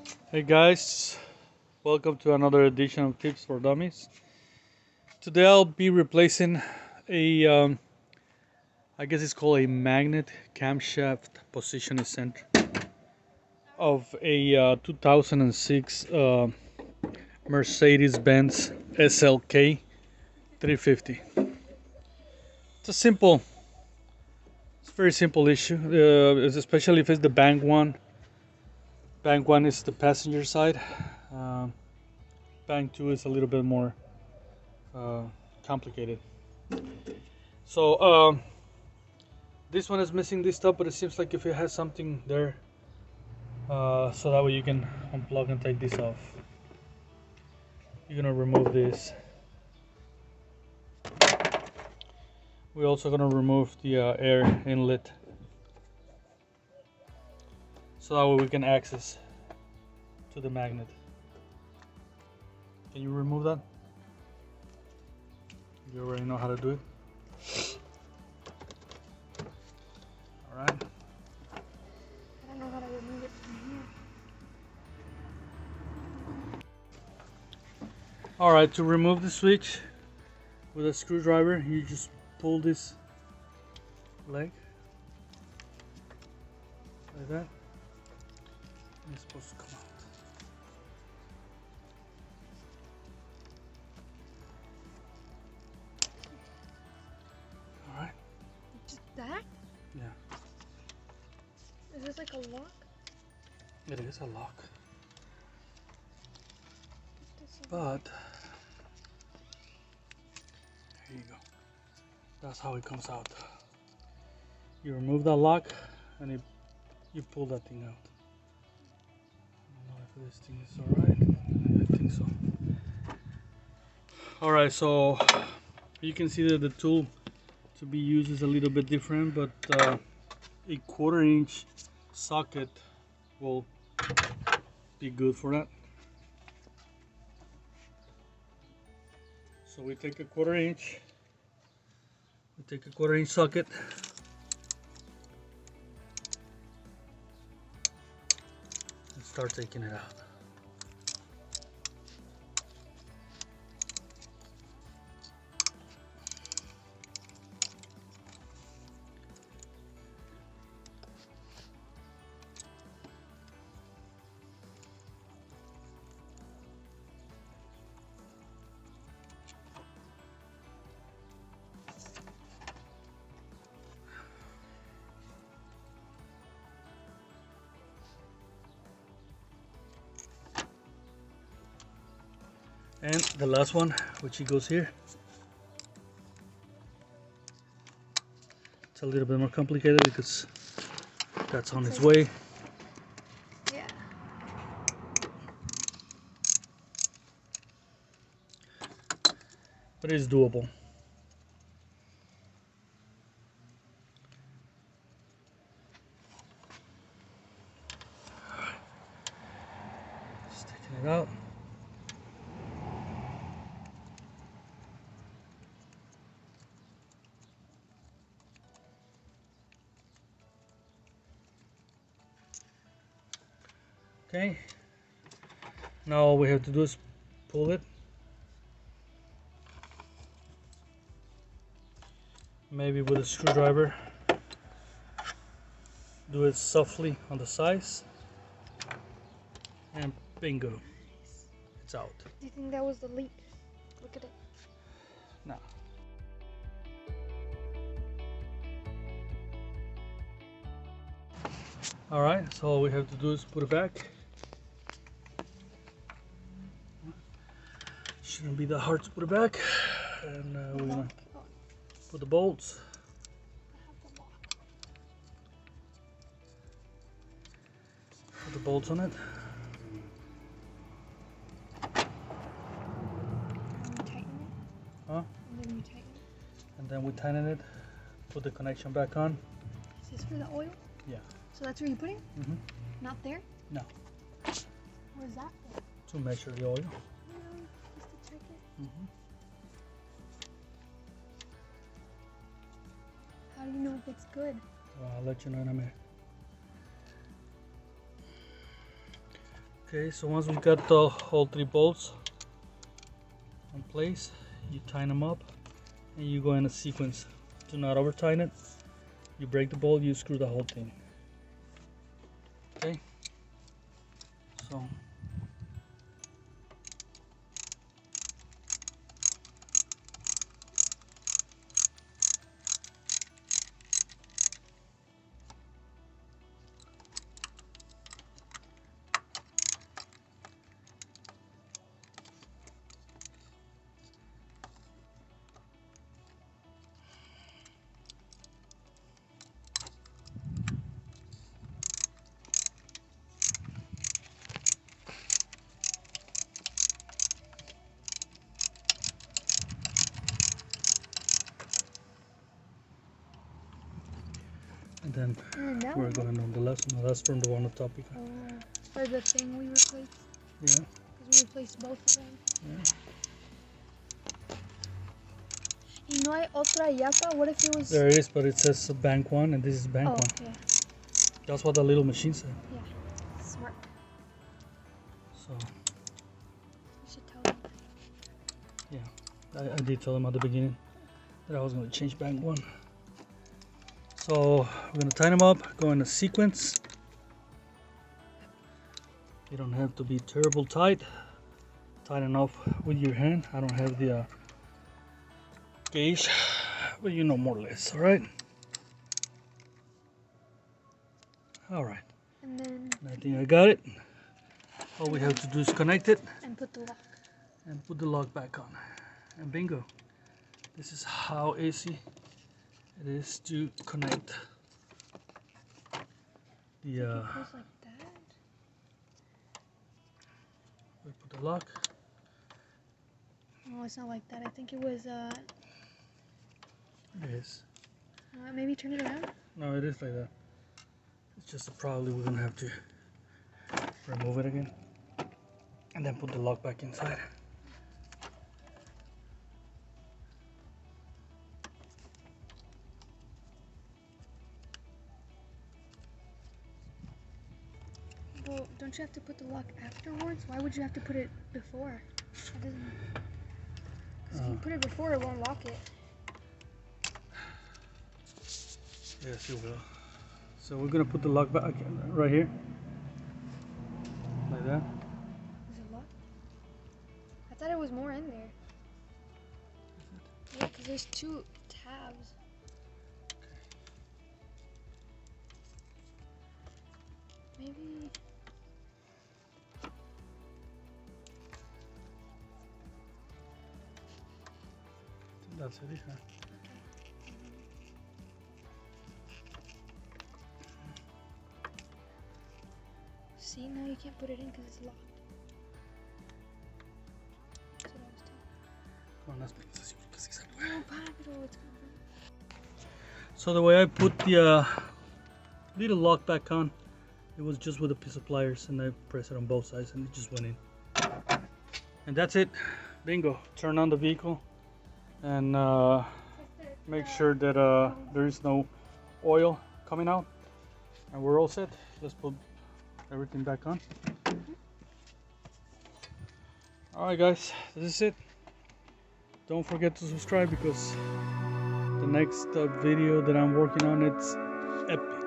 Hey guys, welcome to another edition of Tips for Dummies. Today I'll be replacing a, I guess it's called a magnet camshaft positioning center of a 2006 Mercedes-Benz SLK 350. It's a very simple issue, especially if it's the bank one. Bank one is the passenger side. Um, Bank two is a little bit more uh, complicated. So this one is missing this stuff, but it seems like if it has something there, so that way you can unplug and take this off. You're gonna remove this. We're also gonna remove the air inlet, so that way we can access to the magnet. Can you remove that? You already know how to do it. All right. I don't know how to remove it from here. All right, to remove the switch with a screwdriver, you just pull this leg like that. And it's supposed to come out. All right. Just that? Yeah. Is this like a lock? It is a lock. But there you go. That's how it comes out. You remove that lock and you pull that thing out. I don't know if this thing is alright. I think so. Alright, so you can see that the tool to be used is a little bit different, but a 1/4 inch socket will be good for that. So we take a 1/4 inch. We take a 1/4 inch socket. And start taking it out. And the last one, which goes here. It's a little bit more complicated because that's on its way. Yeah. But it's doable. Just taking it out. Okay, now all we have to do is pull it. Maybe with a screwdriver. Do it softly on the sides. And bingo, it's out. Do you think that was the leak? Look at it. No. Alright, so all we have to do is put it back. Shouldn't be that hard to put it back. And we're gonna put the bolts. Put the bolts on it. And you tighten it. Huh? And then you tighten it. And then we tighten it. Put the connection back on. Is this for the oil? Yeah. So that's where you put it? Mm-hmm. Not there? No. What is that for? To measure the oil. Just to check it. Mm-hmm. How do you know if it's good? Well, I'll let you know in a minute. Okay, so once we got the whole 3 bolts in place, you tighten them up and you go in a sequence. Do not over tighten it. You break the bolt, you screw the whole thing. Okay, so and then that we're one. going on the last one. That's from the one on top. For the thing we replaced. Yeah. Because we replaced both of them. Yeah. Y no hay otra yapa? What if it was... There it is, but it says bank 1 and this is bank 1. Okay. That's what the little machine said. Yeah. Smart. So, You should tell them. yeah, I did tell them at the beginning that I was going to change bank 1. So, we're going to tighten them up, go in a sequence. You don't have to be terrible tight. Tighten up with your hand. I don't have the gauge, but you know more or less, alright? Alright. And then... I think I got it. All we have to do is connect it. And put the lock. And put the lock back on. And bingo. This is how easy it is to connect the It goes like that. we put the lock. No, it's not like that. I think it was, It is. maybe turn it around? No, it is like that. It's just probably we're gonna have to remove it again. And then put the lock back inside. Well, don't you have to put the lock afterwards? Why would you have to put it before? That doesn't... Because if you put it before, it won't lock it. Yes, you will. So we're gonna put the lock back right here. Like that. Is it locked? I thought it was more in there. Yeah, because there's 2 tabs. Maybe... That's it, huh? See, now you can't put it in because it's locked. That's what I was telling. Come on, let's make this because it's No, Pablo, it's gonna... So the way I put the little lock back on, it was just with a piece of pliers, and I pressed it on both sides and it just went in. And that's it. Bingo. Turn on the vehicle and make sure that there is no oil coming out, and we're all set. Let's put everything back on. Alright guys, this is it. Don't forget to subscribe because the next video that I'm working on, it's epic.